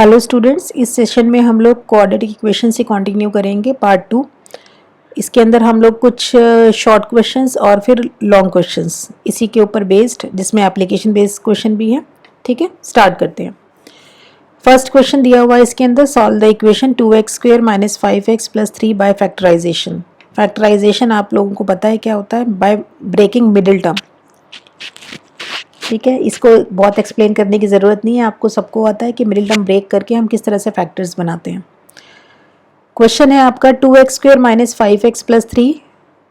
Hello students, इस session में हम लोग क्वाड्रेटिक इक्वेशन से कंटिन्यू करेंगे पार्ट 2। इसके अंदर हम लोग कुछ शॉर्ट क्वेश्चंस और फिर लॉन्ग क्वेश्चंस इसी के ऊपर बेस्ड, जिसमें एप्लीकेशन बेस्ड क्वेश्चन भी है। ठीक है, स्टार्ट करते हैं। फर्स्ट क्वेश्चन दिया हुआ है इसके अंदर, solve the equation 2x² minus 5x plus 3 by factorization. Factorization आप लोगों को पता है क्या होता है, बाय ब्रेकिंग मिडिल टर्म। ठीक है, इसको बहुत एक्सप्लेन करने की ज़रूरत नहीं है, आपको सबको आता है कि मिडिल टर्म ब्रेक करके हम किस तरह से फैक्टर्स बनाते हैं। क्वेश्चन है आपका 2x² माइनस 5x प्लस 3,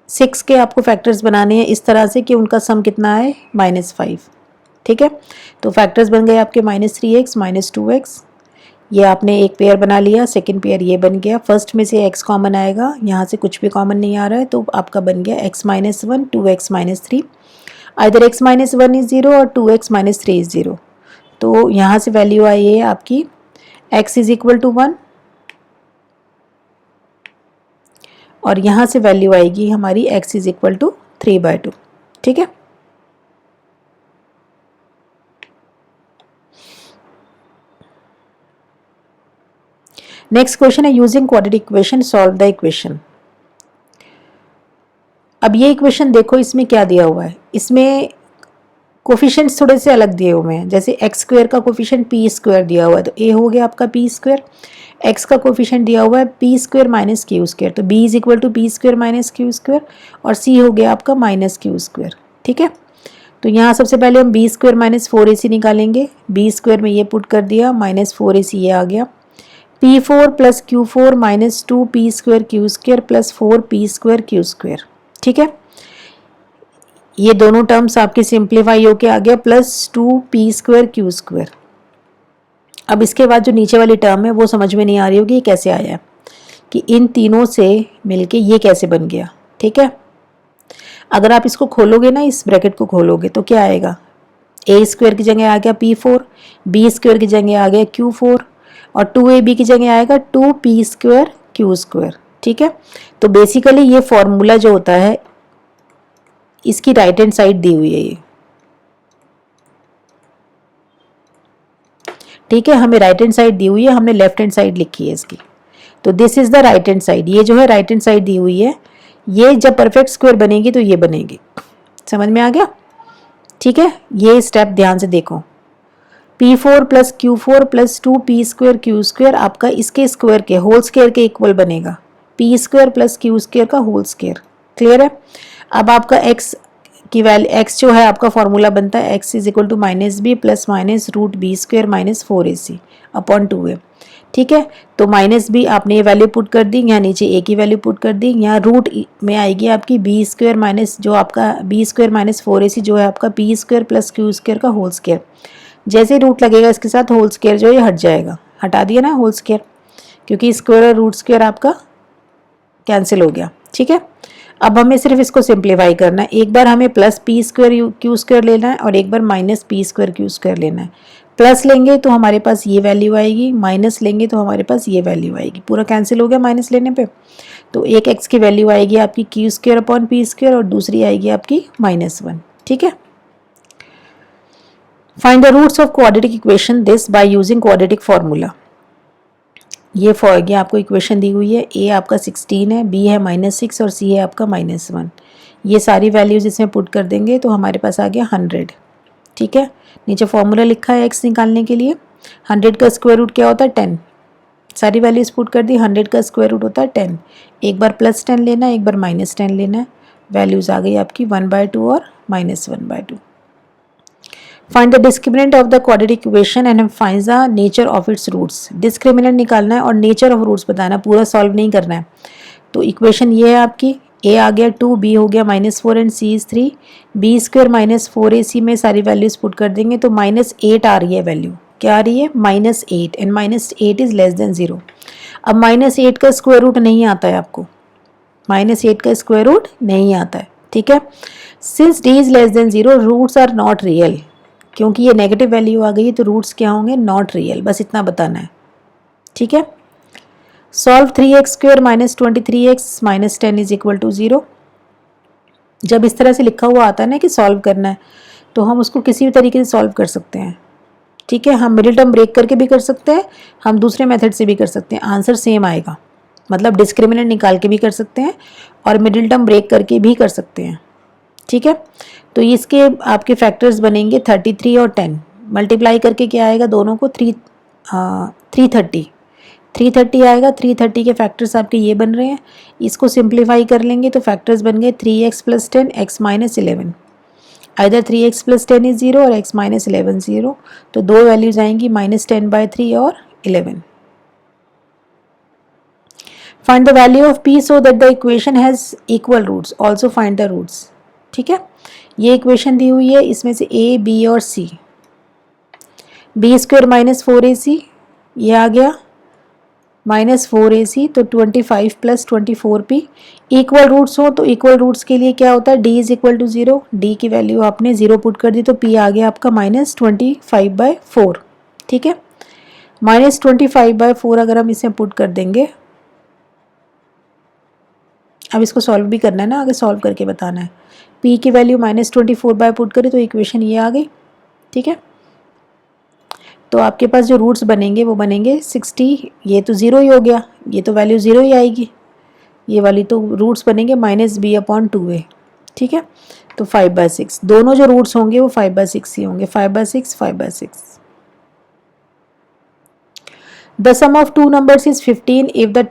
6 के आपको फैक्टर्स बनाने हैं इस तरह से कि उनका सम कितना है -5। ठीक है, तो फैक्टर्स बन गए आपके -3x माइनस 2x। ये आपने एक पेयर बना लिया, सेकंड पेयर ये बन गया। फर्स्ट में से x कॉमन आएगा, यहाँ से कुछ भी कॉमन नहीं आ रहा है, तो आपका बन गया x minus 1 2x minus 3। Either x minus 1 is 0 और 2x माइनस 3 इज 0। तो यहाँ से वैल्यू आई है आपकी x इज इक्वल टू 1 और यहाँ से वैल्यू आएगी हमारी x इज इक्वल टू 3/2। ठीक है, नेक्स्ट क्वेश्चन है using quadratic equation solve the equation. अब ये इक्वेशन देखो, इसमें क्या दिया हुआ है, इसमें कोफिशिएंट्स थोड़े से अलग दिए हुए हैं। जैसे एक्स स्क्वायर का कोफिशिएंट पी स्क्वायर दिया हुआ है, तो ए हो गया आपका पी स्क्वायर। एक्स का कोफिशिएंट दिया हुआ है P square minus Q square, तो B is equal to P square minus Q square, और सी हो गया आपका माइनस क्यू स्क्वायर। ठीक है, तो यहाँ सबसे पहले हम बी स्क्वायर माइनस 4ac निकालेंगे। बी स्क्वायर में ये पुट कर दिया, माइनस 4ac ये आ गया। P4 plus Q4 minus 2p square Q square plus 4p square Q square. ठीक है, ये दोनों टर्म्स आपके सिंप्लीफाई होके आ गया plus 2p square Q square. अब इसके बाद जो नीचे वाली टर्म है वो समझ में नहीं आ रही होगी ये कैसे आया है, कि इन तीनों से मिलके ये कैसे बन गया। ठीक है, अगर आप इसको खोलोगे ना, इस ब्रैकेट को खोलोगे तो क्या आएगा, ए स्क्वायर की जगह आ गया P4, बी स्क्वायर की जगह आ गया Q4 और 2ab की जगह आएगा 2p स्क्वायर क्यू स्क्वायर। ठीक है, तो बेसिकली ये फॉर्मूला जो होता है, इसकी राइट हैंड साइड दी हुई है ये। ठीक है, हमें राइट हैंड साइड दी हुई है, हमने लेफ्ट हैंड साइड लिखी है इसकी। तो this is the right hand side, ये जो है राइट हैंड साइड दी हुई है। ये जब परफेक्ट स्क्वायर बनेगी तो ये बनेगी। समझ में आ गया? ठीक है, ये स्टेप ध्यान से देखो। P4 plus Q4 plus 2p square Q square आपका इसके स्क्वायर के होल स्क्वायर के इक्वल बनेगा, p square plus Q square का होल स्क्वायर। क्लियर है? अब आपका x की वैल्यू, x जो है आपका फॉर्मूला बनता है x is equal to minus B plus minus root B square minus 4ac upon 2a। ठीक है, तो माइनस बी आपने ये वैल्यू पुट कर दी, यहाँ नीचे a की वैल्यू पुट कर दी, यहाँ रूट में आएगी आपकी बी स्क्वायर माइनस जो आपका बी स्क्वायर माइनस 4ac जो है आपका p square plus Q square का होल स्क्वायर। जैसे रूट लगेगा इसके साथ होल स्क्वायर जो है हट जाएगा, हटा दिया ना होल स्क्वायर, क्योंकि स्क्वायर और रूट स्क्वायर आपका कैंसिल हो गया। ठीक है, अब हमें सिर्फ इसको सिंप्लीफाई करना है। एक बार हमें plus P square Q square लेना है और एक बार minus P square Q square लेना है। प्लस लेंगे तो हमारे पास ये वैल्यू आएगी, माइनस लेंगे तो हमारे पास ये वैल्यू आएगी। पूरा कैंसिल हो गया माइनस लेने पे, तो एक एक्स की वैल्यू आएगी आपकी Q square upon P square और दूसरी आएगी आपकी -1। ठीक है, find the roots of quadratic equation this by using quadratic formula. ये आपको इक्वेशन दी हुई है, ए आपका 16 है, बी है -6 और सी है आपका -1। ये सारी वैल्यूज इसमें पुट कर देंगे तो हमारे पास आ गया 100। ठीक है, नीचे फॉर्मूला लिखा है एक्स निकालने के लिए। 100 का स्क्वायर रूट क्या होता है 10। सारी वैल्यूज पुट कर दी, 100 का स्क्वायर रूट होता है 10। एक बार +10 लेना है, एक बार -10 लेना है। वैल्यूज आ गई आपकी 1/2 और -1/2। Find the discriminant of the quadratic equation and find the nature of its roots. Discriminant निकालना है और नेचर ऑफ रूट्स बताना, पूरा सॉल्व नहीं करना है। तो इक्वेशन ये है आपकी, a आ गया 2, b हो गया -4 and c is 3। B square minus 4ac में सारी वैल्यूज पुट कर देंगे तो -8 आ रही है वैल्यू। क्या आ रही है? -8 एंड -8 इज लेस देन 0। अब -8 का स्क्वायर रूट नहीं आता है आपको, -8 का स्क्वायर रूट नहीं आता है। ठीक है, since d is less than 0 roots are not real, क्योंकि ये नेगेटिव वैल्यू आ गई है तो रूट्स क्या होंगे? Not real. बस इतना बताना है। ठीक है, solve 3x² minus 23x minus 10 is equal to 0। जब इस तरह से लिखा हुआ आता है ना कि सॉल्व करना है, तो हम उसको किसी भी तरीके से सॉल्व कर सकते हैं। ठीक है, हम मिडिल टर्म ब्रेक करके भी कर सकते हैं, हम दूसरे मेथड से भी कर सकते हैं, आंसर सेम आएगा। मतलब डिस्क्रिमिनेंट निकाल के भी कर सकते हैं और मिडिल टर्म ब्रेक करके भी कर सकते हैं। ठीक है, तो इसके आपके फैक्टर्स बनेंगे 33 और 10, मल्टीप्लाई करके क्या आएगा दोनों को 330 आएगा। 330 के फैक्टर्स आपके ये बन रहे हैं। इसको सिंप्लीफाई कर लेंगे तो फैक्टर्स बन गए 3x + 10 x - 11। Either 3x + 10 is 0 और x - 11 0। तो दो वैल्यूज आएंगी -10/3 और 11। Find the value of p so that the equation has equal roots, also find the roots. ठीक है, ये इक्वेशन दी हुई है, इसमें से a, b और c। b² - 4ac ये आ गया, -4ac, तो 25 + 24p। इक्वल रूट्स हो तो इक्वल रूट्स के लिए क्या होता है, d = 0। d की वैल्यू आपने 0 पुट कर दी तो p आ गया आपका -25/4। ठीक है, -25/4 अगर हम इसे पुट कर देंगे, अब इसको सॉल्व भी करना है ना, आगे सॉल्व करके बताना है। p की वैल्यू -24 पुट करें तो इक्वेशन ये आ गई। ठीक है, तो आपके पास जो रूट्स बनेंगे वो बनेंगे 60, ये तो 0 ही हो गया, ये तो वैल्यू 0 ही आएगी, ये वाली तो रूट्स बनेंगे -b/2a। ठीक है, तो 5/6, दोनों जो रूट्स होंगे वो 5/6 ही होंगे, 5/6, 5/6। The sum of two numbers is 15 if the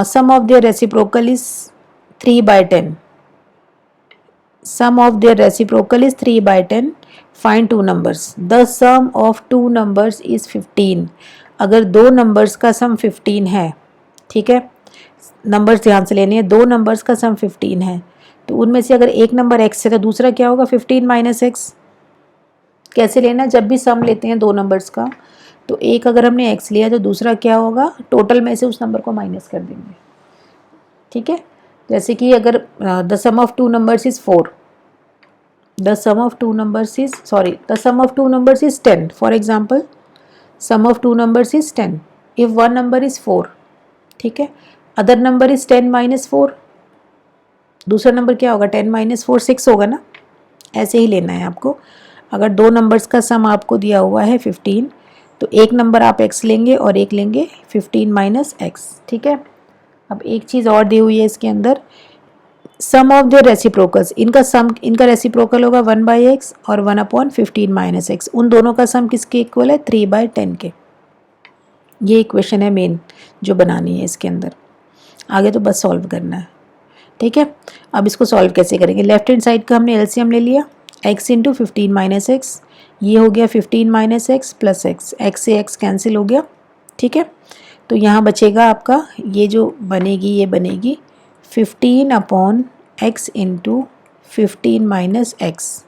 sum of their reciprocal is 3/10। sum of their reciprocal is 3/10. Find two numbers. The sum of two numbers is 15. अगर दो नंबर्स का सम 15 है, ठीक है, नंबर्स ध्यान से लेने हैं, दो नंबर्स का सम 15 है, तो उनमें से अगर एक नंबर x है तो दूसरा क्या होगा 15 - x। कैसे लेना, जब भी सम लेते हैं दो नंबर्स का तो एक अगर हमने x लिया तो दूसरा क्या होगा, टोटल में से उस नंबर को माइनस कर देंगे। ठीक है, जैसे कि अगर the sum of two numbers is 4, the sum of two numbers is 10, for example sum of two numbers is 10 if one number is 4। ठीक है, अदर नंबर इज 10 - 4, दूसरा नंबर क्या होगा 10 - 4 6 होगा ना। ऐसे ही लेना है आपको। अगर दो नंबर्स का सम आपको दिया हुआ है 15 तो एक नंबर आप x लेंगे और एक लेंगे 15 - x। ठीक है, अब एक चीज़ और दी हुई है इसके अंदर, सम ऑफ देयर रेसिप्रोकल्स, इनका रेसिप्रोकल होगा 1/x और 1/15 - x। उन दोनों का सम किसके इक्वल है, 3/10 के। ये इक्वेशन है मेन जो बनानी है इसके अंदर, आगे तो बस सॉल्व करना है। ठीक है, अब इसको सॉल्व कैसे करेंगे, लेफ्ट हैंड साइड का हमने एलसीएम ले लिया, x × 15 - x, ये हो गया 15 - x + x, x से x कैंसिल हो गया। ठीक है, तो यहाँ बचेगा आपका, ये जो बनेगी ये बनेगी 15/x × 15 - x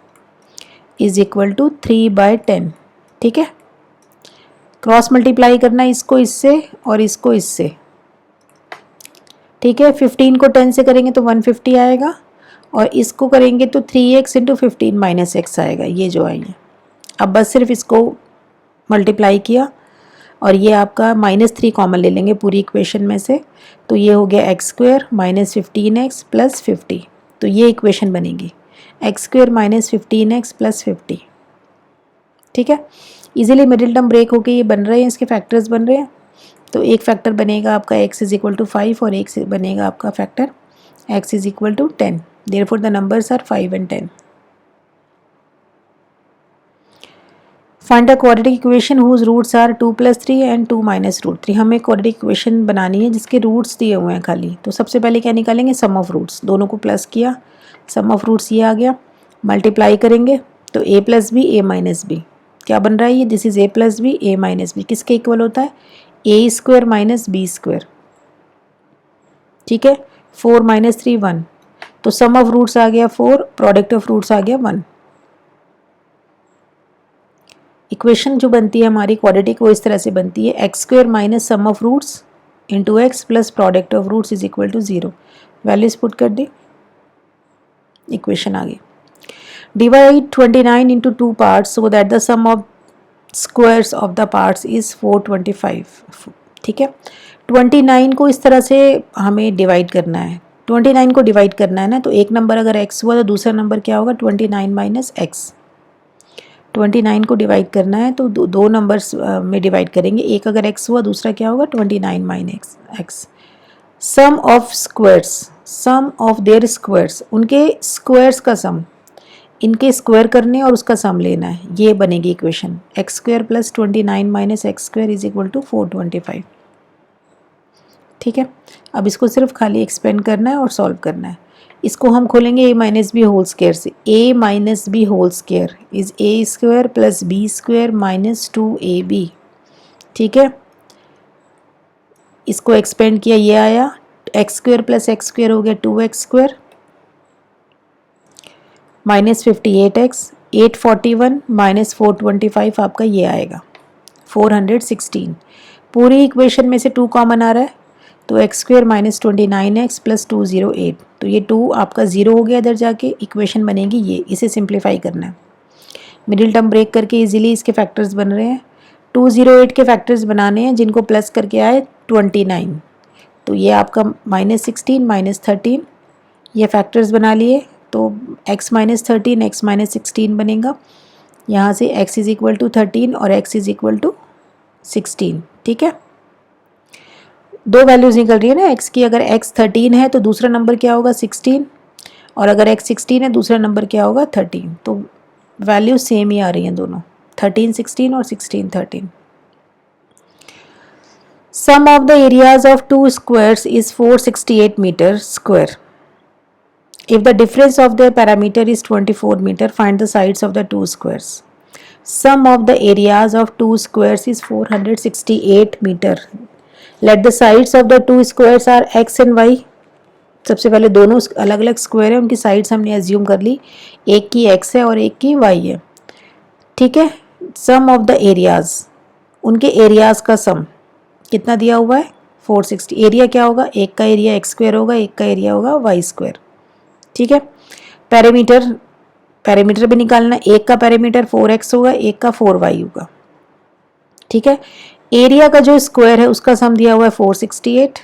is equal to 3/10। ठीक है, क्रॉस मल्टीप्लाई करना इसको इससे और इसको इससे। ठीक है, 15 को 10 से करेंगे तो 150 आएगा और इसको करेंगे तो 3x × 15 - x आएगा, ये जो आई है। अब बस सिर्फ इसको मल्टीप्लाई किया और ये आपका -3 कॉमन ले लेंगे पूरी इक्वेशन में से, तो ये हो गया x² - 15x + 50। तो ये इक्वेशन बनेगी x² - 15x + 50। ठीक है, इजीली मिडिल टर्म ब्रेक होके ये बन रहे हैं, इसके फैक्टर्स बन रहे हैं। तो एक फैक्टर बनेगा आपका x = 5 और एक से बनेगा आपका factor x = 10। Therefore the numbers are 5 and 10। Find a quadratic equation whose roots are 2 + 3 and 2 - √3। हमें क्वाड्रेटिक इक्वेशन बनानी है जिसके रूट्स दिए हुए हैं खाली। तो सबसे पहले क्या निकालेंगे, सम ऑफ रूट्स, दोनों को प्लस किया, सम ऑफ रूट्स ये आ गया, मल्टीप्लाई करेंगे तो a + b a - b क्या बन रहा है, ये this is a + b a - b किसके इक्वल होता है, a² - b²। ठीक है, 4 - 3 1, तो सम ऑफ रूट्स आ गया 4, प्रोडक्ट ऑफ रूट्स आ गया 1। इक्वेशन जो बनती है हमारी क्वाड्रेटिक वो इस तरह से बनती है, x² - sum of roots into x plus product of roots is equal to 0। Values put कर दी, इक्वेशन आ गई। Divide 29 into 2 parts so that the sum of squares of the parts is 425। ठीक है, 29 को इस तरह से हमें डिवाइड करना है, 29 को डिवाइड करना है ना, तो एक नंबर अगर x हुआ तो दूसरा नंबर क्या होगा 29 - x। 29 को डिवाइड करना है तो दो नंबर्स में डिवाइड करेंगे, एक अगर x हुआ दूसरा क्या होगा 29 minus x। Sum of squares, sum of their squares, उनके स्क्वायर्स का सम, इनके स्क्वायर करने और उसका सम लेना है, ये बनेगी equation x square plus 29 minus x square is equal to 425। ठीक है, अब इसको सिर्फ खाली एक्सपेंड करना है और सॉल्व करना है। इसको हम खोलेंगे a minus b whole square से, a minus b whole square is a square plus b square minus 2ab। ठीक है, इसको एक्सपेंड किया, ये आया x square plus x square हो गया 2x square minus 58x, 841 minus 425 आपका ये आएगा 416। पूरी इक्वेशन में से 2 कॉमन आ रहा है तो x square minus 29x plus 208, तो ये 2 आपका 0 हो गया इधर जाके, इक्वेशन बनेगी ये। इसे सिंप्लीफाई करना है, मिडिल टर्म ब्रेक करके इजीली इसके फैक्टर्स बन रहे हैं। 208 के फैक्टर्स बनाने हैं जिनको प्लस करके आए 29, तो ये आपका माइनस 16 माइनस 13, ये फैक्टर्स बना लिए तो x माइनस 13 x माइनस 16 बनेगा। यहाँ से x इज इक्वल टू 13 और x इज इक्वल टू 16। ठीक है, दो वैल्यूज निकल रही है ना x की, अगर x 13 है तो दूसरा नंबर क्या होगा 16, और अगर x 16 है दूसरा नंबर क्या होगा 13, तो वैल्यू सेम ही आ रही हैं दोनों, 13 16 और 16 13। Sum of the areas of two squares is 468 metre square. If the difference of their parameter is 24 meter, find the sides of the two squares. Sum of the areas of two squares is 468 meter. Let the sides of the two squares are x and y. सबसे पहले दोनों अलग अलग square है, उनकी sides हमने assume कर ली, एक की x है और एक की y है। ठीक है, सम ऑफ द एरियाज, उनके एरियाज का सम कितना दिया हुआ है 460। एरिया क्या होगा, एक का एरिया x स्क्वायर होगा, एक का एरिया होगा y स्क्वायर। ठीक है, पैरामीटर, पैरामीटर भी निकालना, एक का पैरामीटर 4x होगा, एक का 4y होगा। ठीक है, एरिया का जो स्क्वायर है उसका सम दिया हुआ है 468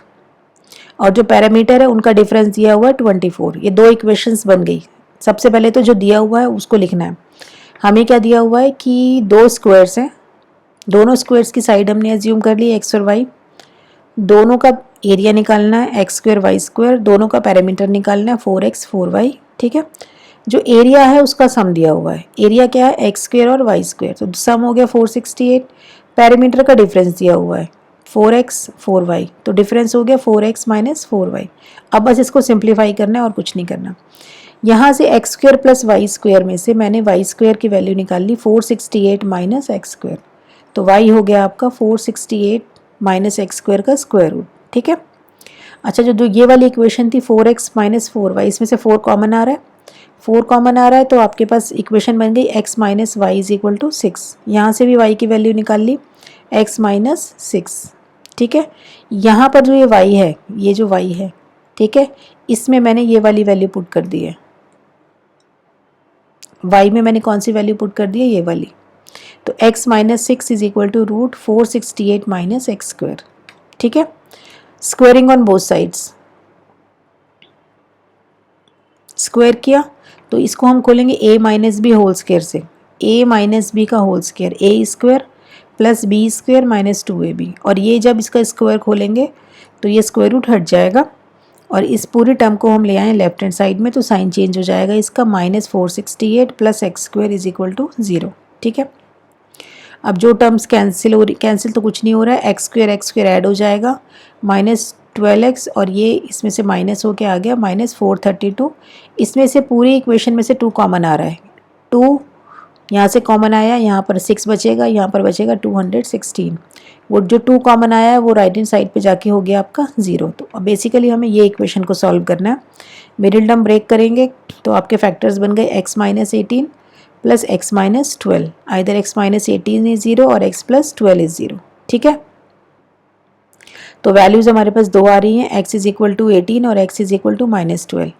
और जो पैरामीटर है उनका डिफरेंस दिया हुआ है 24। ये दो इक्वेशंस बन गई। सबसे पहले तो जो दिया हुआ है उसको लिखना है। हमें क्या दिया हुआ है कि दो स्क्वायर्स हैं, दोनों स्क्वायर्स की साइड हमने एज्यूम कर ली x और y, दोनों का एरिया निकालना है एक्स स्क्वायर वाई स्क्वायर, दोनों का पैरामीटर निकालना है 4x 4y। ठीक है, जो एरिया है उसका सम दिया हुआ है, एरिया क्या है एक्स स्क्वायर और वाई स्क्वायर, तो सम हो गया 468, पैरामीटर का डिफरेंस दिया हुआ है 4x 4y, तो डिफरेंस हो गया 4x माइनस 4y। अब बस इसको सिंप्लीफाई करना है और कुछ नहीं करना। यहाँ से x square plus y square में से मैंने वाई स्क्वायर की वैल्यू निकाल ली 468 माइनस एक्स स्क्वायर, तो y हो गया आपका 468 माइनस एक्स स्क्वायर का स्क्वायर रूट। ठीक है, अच्छा जो ये वाली इक्वेशन थी 4x माइनस 4y, इसमें से 4 कॉमन आ रहा है, 4 कॉमन आ रहा है तो आपके पास इक्वेशन बन गई x minus y is equal to 6। यहाँ से भी y की वैल्यू निकाल ली x माइनस 6। ठीक है, यहाँ पर जो ये y है, ये जो y है, ठीक है, इसमें मैंने ये वाली वैल्यू पुट कर दी है, y में मैंने कौन सी वैल्यू पुट कर दी है, ये वाली, तो x minus 6 is equal to root 468 minus x square. ठीक है, squaring on both sides, square किया तो इसको हम खोलेंगे a minus b whole square से, a माइनस बी का whole square a square plus b square minus 2ab, और ये जब इसका स्क्वायर खोलेंगे तो ये स्क्वायर रूट हट जाएगा और इस पूरी टर्म को हम ले आए लेफ्ट हैंड साइड में, तो साइन चेंज हो जाएगा इसका, minus 468 plus x square is equal to 0। ठीक है, अब जो टर्म्स कैंसिल हो रही, कैंसिल तो कुछ नहीं हो रहा है, एक्स स्क्वायर ऐड हो जाएगा माइनस 12x और ये इसमें से माइनस होके आ गया माइनस 432। इसमें से पूरी इक्वेशन में से 2 कॉमन आ रहा है, 2 यहाँ से कॉमन आया, यहाँ पर 6 बचेगा, यहाँ पर बचेगा 216। वो जो 2 कॉमन आया है वो राइट हैंड साइड पे जाके हो गया आपका 0। तो अब बेसिकली हमें ये इक्वेशन को सॉल्व करना है। मिडिल टर्म ब्रेक करेंगे तो आपके फैक्टर्स बन गए x minus 18 plus x minus 12, either x minus 18 is 0 और x प्लस 12 इज 0। ठीक है, तो वैल्यूज हमारे पास दो आ रही हैं, x इज इक्वल टू 18 और x is equal to minus 12।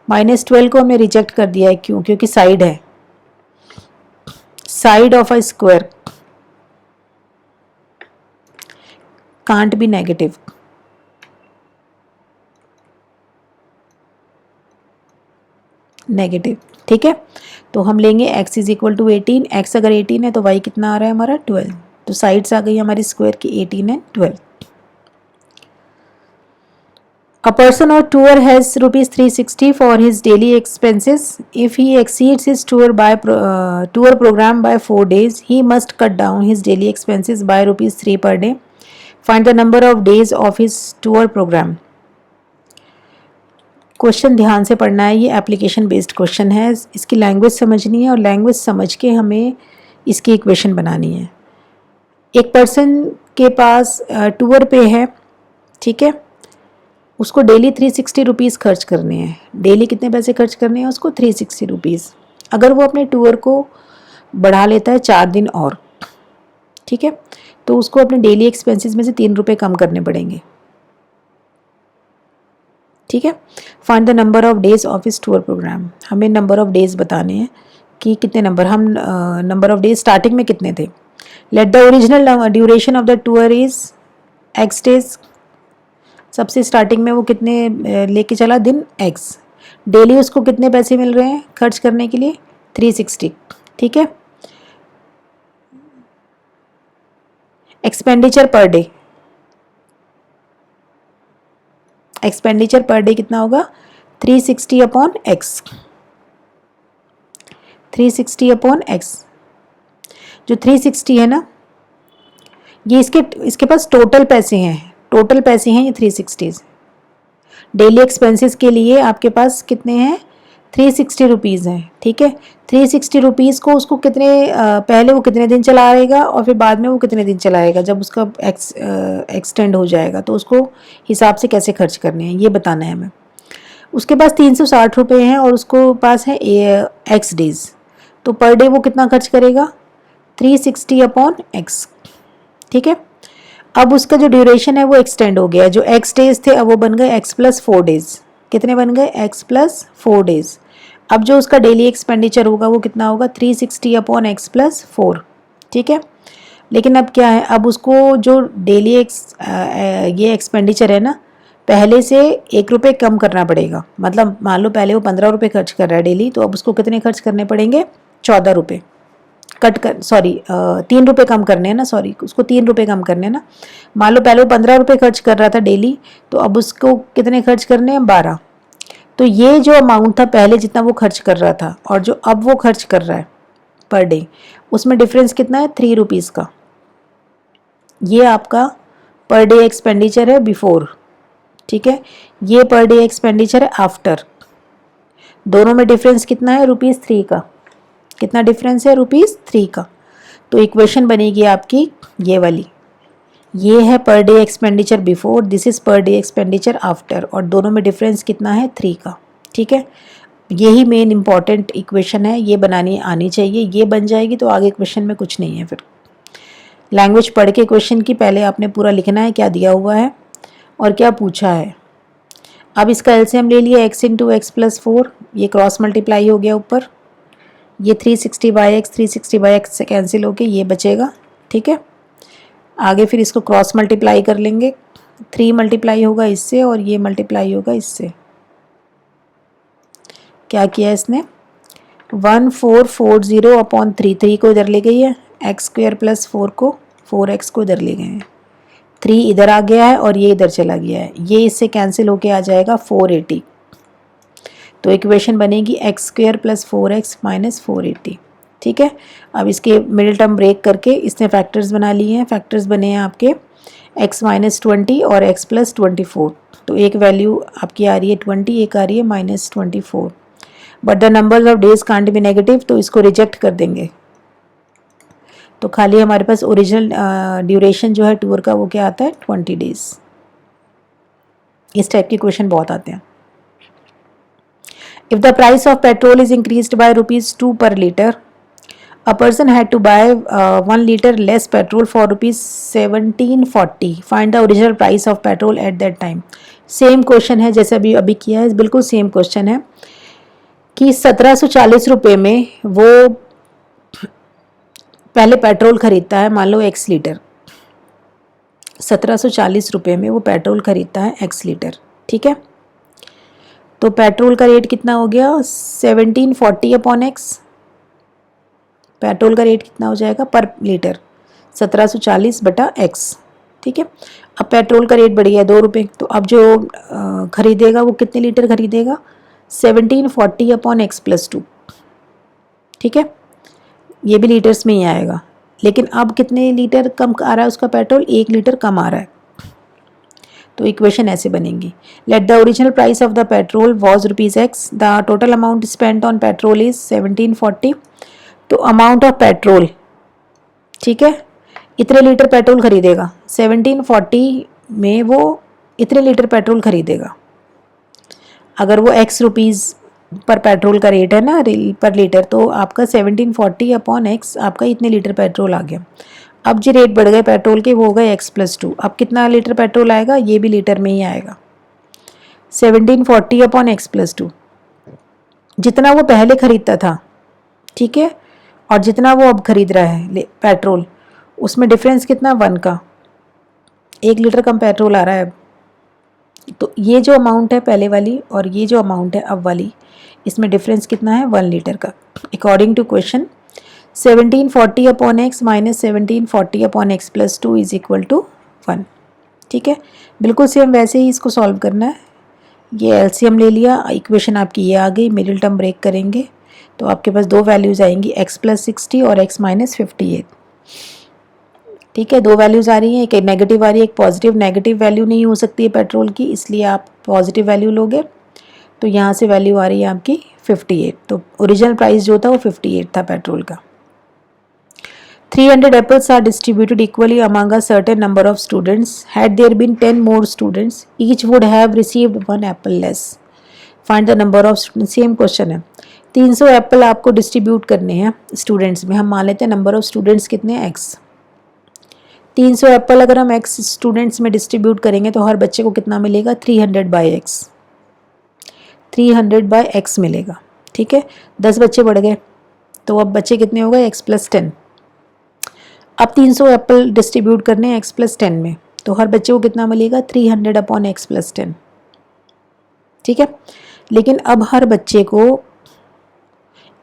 Minus 12 को हमने रिजेक्ट कर दिया है, क्यों, क्योंकि साइड है, side of a square can't be negative. Negative. ठीक है, तो हम लेंगे x is equal to 18, x अगर 18 है तो y कितना आ रहा है हमारा 12, तो साइड्स आ गई हमारी स्क्वायर की 18 and 12। A person on tour has rupees 360 for his daily expenses. If he exceeds his tour program by 4 days, he must cut down his daily expenses by rupees 3 per day. Find the number of days of his tour program. Question ध्यान से पढ़ना है, ये application based question है, इसकी language समझनी है और लैंग्वेज समझ के हमें इसकी इक्वेशन बनानी है। एक पर्सन के पास टूर पे है, ठीक है, उसको डेली 360 रुपीज़ खर्च करने हैं। डेली कितने पैसे खर्च करने हैं उसको? 360 रुपीज़। अगर वो अपने टूर को बढ़ा लेता है 4 दिन और, ठीक है, तो उसको अपने डेली एक्सपेंसेस में से 3 रुपये कम करने पड़ेंगे। ठीक है, find the number of days of इस टूर प्रोग्राम। हमें नंबर ऑफ डेज बताने हैं कि कितने नंबर, हम नंबर ऑफ डेज स्टार्टिंग में कितने थे। Let the original duration of the tour is x days. सबसे स्टार्टिंग में वो कितने लेके चला दिन? एक्स। डेली उसको कितने पैसे मिल रहे हैं खर्च करने के लिए? 360। ठीक है, expenditure per day, expenditure per day कितना होगा? 360 अपॉन एक्स, 360 अपॉन एक्स। जो 360 है ना, ये इसके पास टोटल पैसे हैं, टोटल पैसे हैं ये 360। डेली एक्सपेंसेस के लिए आपके पास कितने हैं? 360 रुपीज़ हैं। ठीक है, 360 रुपीज़ को उसको कितने पहले वो कितने दिन चलाएगा और फिर बाद में वो कितने दिन चलाएगा जब उसका एक्सटेंड हो जाएगा, तो उसको हिसाब से कैसे खर्च करने हैं ये बताना है हमें। उसके पास 360 रुपये हैं और उसको पास है एक्स डेज, तो पर डे वो कितना खर्च करेगा? 360 अपॉन एक्स। ठीक है, अब उसका जो ड्यूरेशन है वो एक्सटेंड हो गया, जो एक्स डेज थे अब वो बन गए एक्स प्लस 4 डेज। कितने बन गए? X plus 4 days. अब जो उसका डेली एक्सपेंडिचर होगा वो कितना होगा? 360 अपॉन एक्स प्लस 4। ठीक है, लेकिन अब क्या है, अब उसको जो डेली ये एक्सपेंडिचर है ना, पहले से 1 रुपये कम करना पड़ेगा। मतलब मान लो पहले वो 15 रुपये खर्च कर रहा है डेली, तो अब उसको कितने खर्च करने पड़ेंगे? 14 रुपये कट कर, सॉरी 3 रुपये कम करने हैं ना, सॉरी उसको 3 रुपये कम करने हैं ना। मान लो पहले वो 15 रुपये खर्च कर रहा था डेली, तो अब उसको कितने खर्च करने हैं? 12। तो ये जो अमाउंट था पहले जितना वो खर्च कर रहा था और जो अब वो खर्च कर रहा है पर डे, उसमें डिफरेंस कितना है? 3 रुपीज़ का। ये आपका पर डे एक्सपेंडिचर है बिफोर। ठीक है, ये पर डे एक्सपेंडिचर है आफ्टर। दोनों में डिफरेंस कितना है? ₹3 का। कितना डिफरेंस है? ₹3 का। तो इक्वेशन बनेगी आपकी ये वाली, ये है per day expenditure before, this is per day expenditure after, और दोनों में डिफरेंस कितना है? 3 का। ठीक है, यही मेन इंपॉर्टेंट इक्वेशन है, ये बनानी आनी चाहिए। ये बन जाएगी तो आगे क्वेश्चन में कुछ नहीं है। फिर लैंग्वेज पढ़ के क्वेश्चन की पहले आपने पूरा लिखना है क्या दिया हुआ है और क्या पूछा है। अब इसका एलसीएम ले लिया, x इंटू एक्स प्लस 4, ये क्रॉस मल्टीप्लाई हो गया ऊपर, ये 360 बाई एक्स, 360 बाई एक्स से कैंसिल होके ये बचेगा। ठीक है, आगे फिर इसको क्रॉस मल्टीप्लाई कर लेंगे, 3 मल्टीप्लाई होगा इससे और ये मल्टीप्लाई होगा इससे। क्या किया इसने? 1440 अपॉन 3 को इधर ले गई है, एक्स स्क्वायर प्लस 4 को 4x को इधर ले गए हैं, 3 इधर आ गया है और ये इधर चला गया है, ये इससे कैंसिल होके आ जाएगा 480। तो इक्वेशन बनेगी x square plus 4x minus 480। ठीक है, अब इसके मिडिल टर्म ब्रेक करके इसने फैक्टर्स बना लिए हैं। फैक्टर्स बने हैं आपके x माइनस 20 और x प्लस 24। तो एक वैल्यू आपकी आ रही है 20, एक आ रही है minus 24। But the number of days can't be negative, तो इसको रिजेक्ट कर देंगे। तो खाली हमारे पास ओरिजिनल ड्यूरेशन जो है टूर का वो क्या आता है? 20 डेज। इस टाइप के क्वेश्चन बहुत आते हैं। If the price of petrol is increased by ₹2 per liter, a person had to buy 1 liter less petrol for ₹1740. Find the original price of petrol at that time. Same question है जैसे अभी किया है, बिल्कुल same question है कि 1740 रुपये में वो पहले पेट्रोल खरीदता है, मान लो x लीटर, 1740 रुपये में वो पेट्रोल खरीदता है x लीटर। ठीक है, तो पेट्रोल का रेट कितना हो गया 1740 अपॉन एक्स। पेट्रोल का रेट कितना हो जाएगा पर लीटर 1740 बटा एक्स। ठीक है, अब पेट्रोल का रेट बढ़ गया 2 रुपये, तो अब जो खरीदेगा वो कितने लीटर खरीदेगा 1740 अपॉन एक्स प्लस 2। ठीक है, ये भी लीटर्स में ही आएगा, लेकिन अब कितने लीटर कम आ रहा है उसका पेट्रोल, 1 लीटर कम आ रहा है। तो इक्वेशन ऐसे बनेंगी, let the original price of the petrol was ₹x, the total amount spent on petrol is 1740। तो अमाउंट ऑफ पेट्रोल, ठीक है, इतने लीटर पेट्रोल खरीदेगा 1740 में, वो इतने लीटर पेट्रोल खरीदेगा। अगर वो x रुपीज़ पर पेट्रोल का रेट है ना पर लीटर, तो आपका 1740 अपॉन एक्स आपका इतने लीटर पेट्रोल आ गया। अब जो रेट बढ़ गए पेट्रोल के वो हो गए x प्लस 2। अब कितना लीटर पेट्रोल आएगा, ये भी लीटर में ही आएगा 1740 अपॉन एक्स प्लस 2, जितना वो पहले खरीदता था। ठीक है, और जितना वो अब खरीद रहा है पेट्रोल, उसमें डिफरेंस कितना 1 का, 1 लीटर कम पेट्रोल आ रहा है। तो ये जो अमाउंट है पहले वाली और ये जो अमाउंट है अब वाली, इसमें डिफरेंस कितना है 1 लीटर का। According to question 1740 upon x minus 1740 upon x plus 2 is equal to 1। ठीक है, बिल्कुल सेम वैसे ही इसको सॉल्व करना है। ये एलसीएम ले लिया, इक्वेशन आपकी ये आ गई, मिडिल टर्म ब्रेक करेंगे तो आपके पास 2 वैल्यूज़ आएंगी x प्लस 60 और x माइनस 58। ठीक है, 2 वैल्यूज़ आ रही हैं, एक नेगेटिव आ रही है एक पॉजिटिव। नेगेटिव वैल्यू नहीं हो सकती है पेट्रोल की, इसलिए आप पॉजिटिव वैल्यू लोगे। तो यहाँ से वैल्यू आ रही है आपकी 58। तो ओरिजिनल प्राइस जो था वो 58 था पेट्रोल का। 300 apples are distributed equally among a certain number of students. Had there been 10 more students, each would have received 1 apple less. Find the number of students. Same question है, 300 Apple आपको distribute करने हैं students में। हम मान लेते हैं number of students कितने हैं x। 300 एप्पल अगर हम x स्टूडेंट्स में डिस्ट्रीब्यूट करेंगे तो हर बच्चे को कितना मिलेगा 300 बाई एक्स, 300 बाई एक्स मिलेगा। ठीक है, 10 बच्चे बढ़ गए तो अब बच्चे कितने हो गए x प्लस 10। अब 300 एप्पल डिस्ट्रीब्यूट करने हैं x प्लस 10 में, तो हर बच्चे को कितना मिलेगा 300 अपॉन एक्स प्लस 10। ठीक है, लेकिन अब हर बच्चे को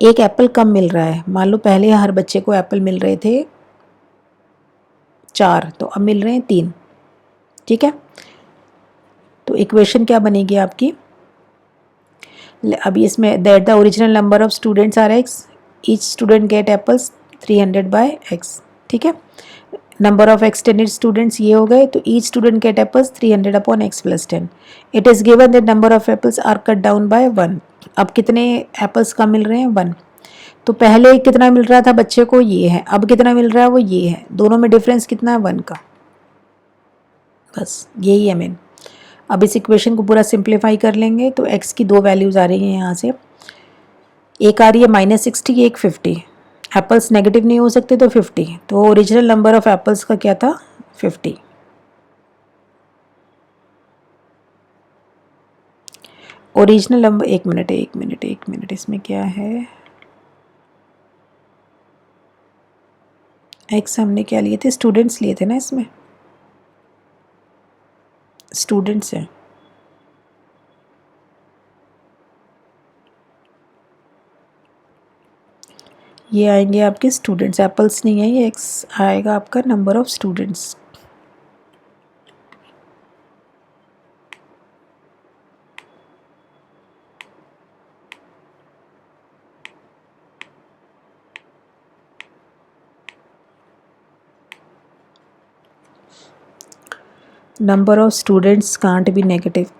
एक एप्पल कम मिल रहा है। मान लो पहले हर बच्चे को एप्पल मिल रहे थे 4, तो अब मिल रहे हैं 3। ठीक है, तो इक्वेशन क्या बनेगी आपकी, अभी इसमें that the original number of students are x, each student get apples 300 by x। ठीक है, नंबर ऑफ एक्सटेंडेड स्टूडेंट्स ये हो गए, तो each student get apples 300 upon x plus 10। It is given that number of apples are cut down by 1। अब कितने apples कम मिल रहे हैं 1। तो पहले कितना मिल रहा था बच्चे को, ये है, अब कितना मिल रहा है वो ये है, दोनों में डिफरेंस कितना है 1 का। बस यही है मेन। अब इस इक्वेशन को पूरा सिंप्लीफाई कर लेंगे तो x की 2 वैल्यूज़ आ रही हैं यहाँ से, एक आ रही है -60, एक 50। एप्पल्स नेगेटिव नहीं हो सकते तो 50, तो ओरिजिनल नंबर ऑफ एप्पल्स का क्या था 50। ओरिजिनल नंबर, एक मिनट इसमें क्या है, एक्स हमने क्या लिए थे, स्टूडेंट्स लिए थे ना, इसमें स्टूडेंट्स हैं। ये आएंगे आपके स्टूडेंट्स, एप्पल्स नहीं है, ये एक्स आएगा आपका number of students. Number of students can't be negative,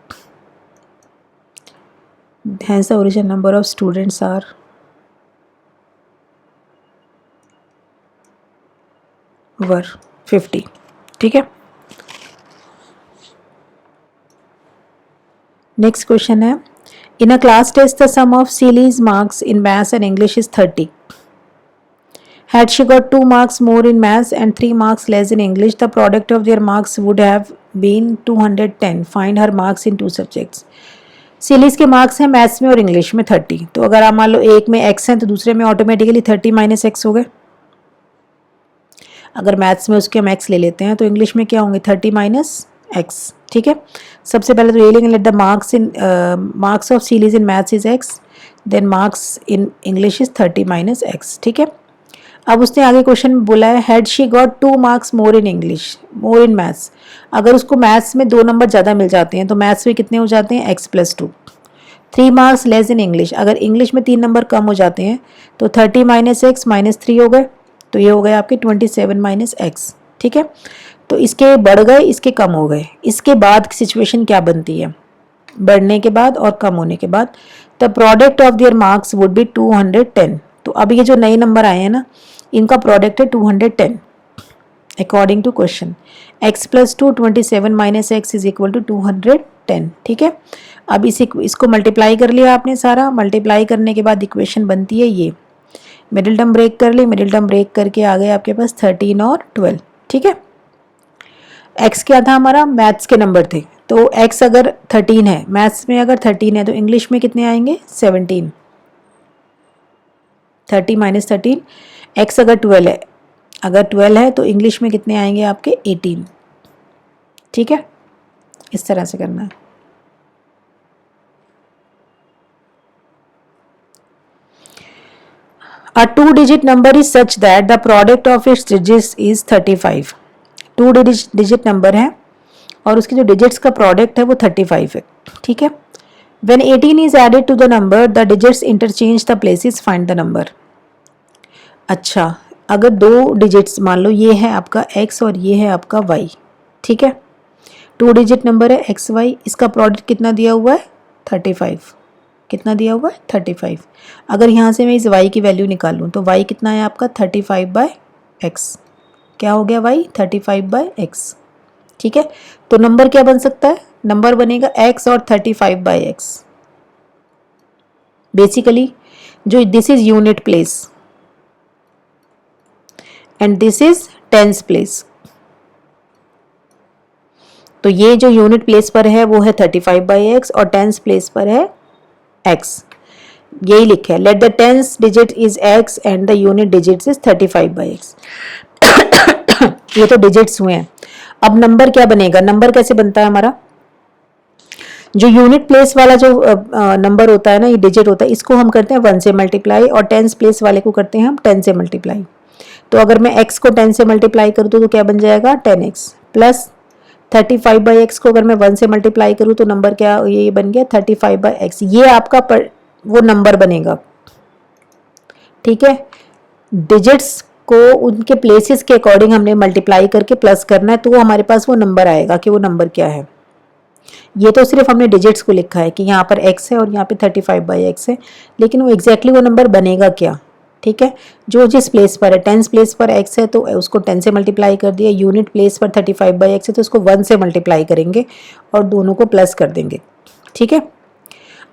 hence the original number of students are were 50। ठीक है, नेक्स्ट क्वेश्चन है, in a class test the sum of Celi's marks in maths and English is 30. Had she got 2 marks more in maths and 3 marks less in English, the product of their marks would have been 210. Find her marks in 2 subjects. Celi's के marks हैं maths में और English में 30। तो अगर आप मान लो एक में x हैं तो दूसरे में ऑटोमेटिकली 30 माइनस एक्स हो गए। अगर मैथ्स में उसके हम x ले लेते हैं तो इंग्लिश में क्या होंगे 30 माइनस एक्स। ठीक है, सबसे पहले तो ये लेंगे, let the marks of series in maths is x, then marks in English is 30 minus x. ठीक है, अब उसने आगे क्वेश्चन में बोला है had she got 2 marks more in English more in maths, अगर उसको मैथ्स में 2 नंबर ज़्यादा मिल जाते हैं तो मैथ्स में कितने हो जाते हैं, x plus 2। 3 marks less in English, अगर इंग्लिश में 3 नंबर कम हो जाते हैं तो 30 माइनस एक्स माइनस 3 हो गए, तो ये हो गए आपके 27 माइनस एक्स। ठीक है, तो इसके बढ़ गए, इसके कम हो गए। इसके बाद सिचुएशन क्या बनती है, बढ़ने के बाद और कम होने के बाद, the product of their marks would be 210। तो अब ये जो नए नंबर आए हैं ना, इनका प्रोडक्ट है 210 according to question. x plus 2 27 minus x is equal to 210। ठीक है, अब इसको मल्टीप्लाई कर लिया आपने सारा, मल्टीप्लाई करने के बाद इक्वेशन बनती है ये, मिडिल टर्म ब्रेक कर ली, मिडिल टर्म ब्रेक करके आ गए आपके पास 13 और 12। ठीक है, x क्या था हमारा, मैथ्स के नंबर थे, तो x अगर 13 है, मैथ्स में अगर 13 है तो इंग्लिश में कितने आएंगे 17। 30 माइनस 13, x अगर 12 है, अगर 12 है तो इंग्लिश में कितने आएंगे आपके 18। ठीक है, इस तरह से करना है। A 2-digit number is such that the product of its digits is 35। 2-digit number है और उसके जो डिजिट्स का प्रोडक्ट है वो 35 है। ठीक है, When 18 is added to the number, the digits interchange the places, find the number। अच्छा, अगर 2 डिजिट्स मान लो ये है आपका x और ये है आपका y। ठीक है, 2 डिजिट नंबर है एक्स वाई, इसका प्रोडक्ट कितना दिया हुआ है 35। कितना दिया हुआ है 35। अगर यहाँ से मैं इस y की वैल्यू निकालूँ तो y कितना है आपका 35 बाय एक्स। क्या हो गया y 35 बाय एक्स। ठीक है, तो नंबर क्या बन सकता है, नंबर बनेगा x और 35 बाय एक्स। बेसिकली जो this is unit place and this is tens place, तो ये जो यूनिट प्लेस पर है वो है 35 बाई एक्स और टेंस प्लेस पर है x। यही लिखा है, let the tens digit is x and the unit digit is 35 by x. ये तो डिजिट्स हुए हैं। अब नंबर क्या बनेगा, नंबर कैसे बनता है हमारा, जो यूनिट प्लेस वाला जो नंबर होता है ना, ये डिजिट होता है, इसको हम करते हैं 1 से मल्टीप्लाई और टेंस प्लेस वाले को करते हैं हम 10 से मल्टीप्लाई। तो अगर मैं x को 10 से मल्टीप्लाई करूँ तो क्या बन जाएगा 10x प्लस 35 बाई एक्स को अगर मैं 1 से मल्टीप्लाई करूँ तो नंबर क्या, ये बन गया 35 बाई एक्स। ये आपका वो नंबर बनेगा। ठीक है, डिजिट्स को उनके प्लेसेस के अकॉर्डिंग हमने मल्टीप्लाई करके प्लस करना है, तो वो हमारे पास वो नंबर आएगा कि वो नंबर क्या है। ये तो सिर्फ हमने डिजिट्स को लिखा है कि यहाँ पर x है और यहाँ पे 35 बाई एक्स है, लेकिन वो एग्जैक्टली वो नंबर बनेगा क्या। ठीक है, जो जिस प्लेस पर है, टेंस प्लेस पर x है तो उसको 10 से मल्टीप्लाई कर दिया, यूनिट प्लेस पर 35 बाई एक्स है तो उसको 1 से मल्टीप्लाई करेंगे और दोनों को प्लस कर देंगे। ठीक है,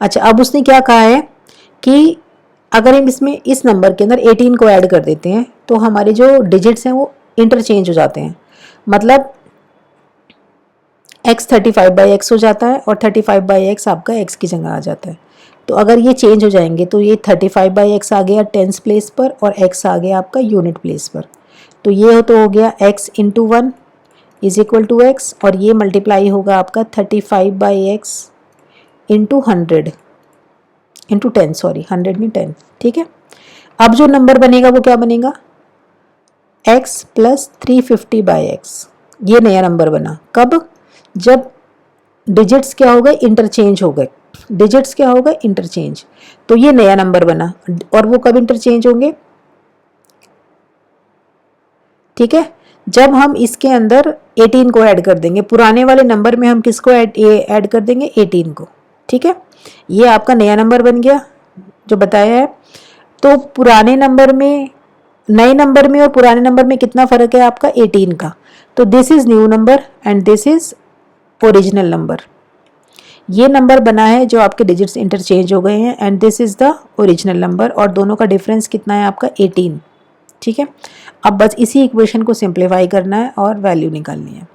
अच्छा, अब उसने क्या कहा है कि अगर हम इसमें इस नंबर के अंदर 18 को ऐड कर देते हैं तो हमारे जो डिजिट्स हैं वो इंटरचेंज हो जाते हैं, मतलब x 35 बाई एक्स हो जाता है और 35 बाई एक्स आपका x की जगह आ जाता है। तो अगर ये चेंज हो जाएंगे तो ये 35 बाई एक्स आ गया टेंस प्लेस पर और x आ गया आपका यूनिट प्लेस पर। तो ये तो हो गया x into 1 is equal to x और ये मल्टीप्लाई होगा आपका 35 by x into 100 into 10, sorry 100 नहीं 10। ठीक है, अब जो नंबर बनेगा वो क्या बनेगा x प्लस 350 बाई एक्स। ये नया नंबर बना, कब, जब डिजिट्स क्या हो गए इंटरचेंज हो गए। डिजिट्स क्या हो गए इंटरचेंज, तो ये नया नंबर बना। और वो कब इंटरचेंज होंगे, ठीक है, जब हम इसके अंदर 18 को ऐड कर देंगे। पुराने वाले नंबर में हम किसको ऐड कर देंगे 18 को। ठीक है, ये आपका नया नंबर बन गया जो बताया है। तो पुराने नंबर में, नए नंबर में और पुराने नंबर में कितना फ़र्क है आपका 18 का। तो this is new number and this is original number. ये नंबर बना है जो आपके डिजिट्स इंटरचेंज हो गए हैं and this is the original number और दोनों का डिफरेंस कितना है आपका 18। ठीक है, अब बस इसी इक्वेशन को सिंप्लीफाई करना है और वैल्यू निकालनी है।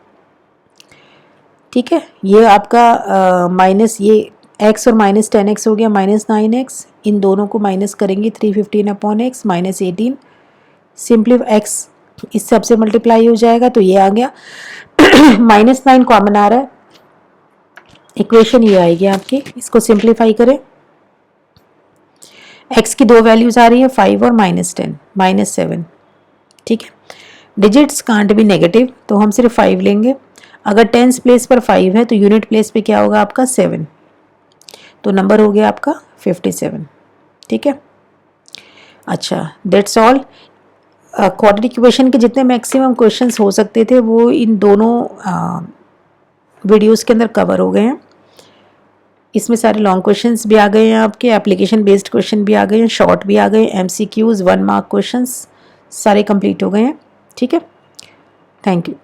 ठीक है, ये आपका माइनस ये x और माइनस 10x हो गया माइनस 9x, इन दोनों को माइनस करेंगे 315 upon x minus 18, simply x इस सबसे मल्टीप्लाई हो जाएगा तो ये आ गया। माइनस 9 कॉमन आ रहा है इक्वेशन ये आएगी आपकी, इसको सिंप्लीफाई करें। x की 2 वैल्यूज आ रही है 5 और -10 -7, ठीक है। डिजिट्स कांट भी नेगेटिव, तो हम सिर्फ 5 लेंगे। अगर टेंस प्लेस पर 5 है तो यूनिट प्लेस पे क्या होगा आपका 7, तो नंबर हो गया आपका 57, ठीक है। अच्छा, दैट्स ऑल। क्वाड्रेटिक इक्वेशन के जितने मैक्सिमम क्वेश्चंस हो सकते थे वो इन दोनों वीडियोस के अंदर कवर हो गए हैं। इसमें सारे लॉन्ग क्वेश्चंस भी आ गए हैं, आपके एप्लीकेशन बेस्ड क्वेश्चन भी आ गए हैं, शॉर्ट भी आ गए हैं, MCQs 1 मार्क क्वेश्चंस सारे कंप्लीट हो गए हैं, ठीक है। Thank you.